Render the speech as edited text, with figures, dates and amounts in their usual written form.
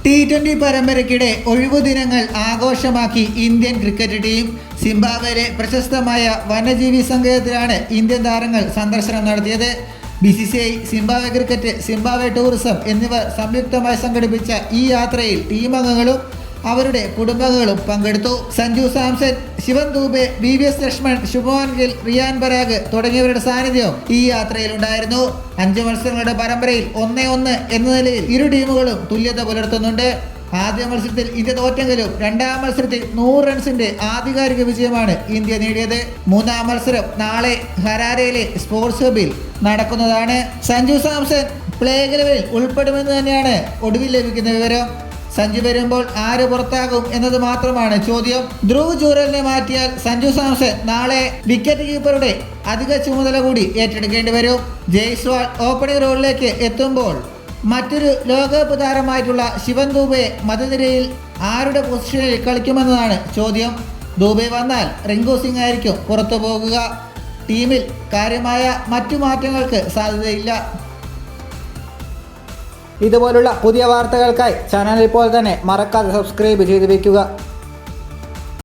T20 പരമ്പരയ്ക്കിടെ ഒഴിവു ദിനങ്ങൾ ആഘോഷമാക്കി Indian cricket team. സിംബാബ്വേയിലെ പ്രശസ്തമായ വന്യജീവി സങ്കേതത്തിലാണ് ഇന്ത്യൻ താരങ്ങൾ സന്ദർശനം നടത്തിയത്. BCCI, Zimbabwe cricket, Zimbabwe tourism എന്നിവർ സംയുക്തമായി സംഘടിപ്പിച്ച ഈ യാത്രയിൽ ടീമംഗങ്ങളും അവരുടെ കുടുംബങ്ങളും പങ്കെടുത്തു. സഞ്ജു സാംസൺ, ശിവൻ ദൂബെ, VVS ലക്ഷ്മൺ, ശുഭ്മാൻ ഗിൽ, റിയാൻ പരാഗ് തുടങ്ങിയവരുടെ സാന്നിധ്യം ഈ യാത്രയിലുണ്ടായിരുന്നു. 5 മത്സരങ്ങളുടെ പരമ്പരയിൽ 1-1 എന്ന നിലയിൽ ഇരു ടീമുകളും തുല്യത പുലർത്തുന്നുണ്ട്. ആദ്യ മത്സരത്തിൽ ഇന്ത്യ തോറ്റെങ്കിലും രണ്ടാം മത്സരത്തിൽ 100 റൺസിന്റെ ആധികാരിക വിജയമാണ് ഇന്ത്യ നേടിയത്. മൂന്നാം മത്സരം നാളെ ഹരാരയിലെ സ്പോർട്സ് ഹബിൽ നടക്കുന്നതാണ്. സഞ്ജു സാംസൺ പ്ലേ 11-ൽ ഉൾപ്പെടുമെന്ന് തന്നെയാണ് ഒടുവിൽ ലഭിക്കുന്ന വിവരം. സഞ്ജു വരുമ്പോൾ ആര് പുറത്താകും എന്നത് മാത്രമാണ് ചോദ്യം. ധ്രുവ് ജൂറലിനെ മാറ്റിയാൽ സഞ്ജു സാംസൺ നാളെ വിക്കറ്റ് കീപ്പറുടെ അധിക ചുമതല കൂടി ഏറ്റെടുക്കേണ്ടി വരും. ജയ്സ്വാൾ ഓപ്പണിംഗ് റോളിലേക്ക് എത്തുമ്പോൾ മറ്റൊരു ലോകകപ്പ് താരമായിട്ടുള്ള ശിവൻ ദൂബെ മധ്യനിരയിൽ ആരുടെ പൊസിഷനിൽ കളിക്കുമെന്നതാണ് ചോദ്യം. ദൂബെ വന്നാൽ റിങ്കു സിംഗ് ആയിരിക്കും പുറത്തു പോകുക. ടീമിൽ കാര്യമായ മറ്റു മാറ്റങ്ങൾക്ക് സാധ്യതയില്ല. ഇതുപോലുള്ള പുതിയ വാർത്തകൾക്കായി ചാനൽ ഇപ്പോൾ തന്നെ മറക്കാതെ സബ്സ്ക്രൈബ് ചെയ്ത് വയ്ക്കുക.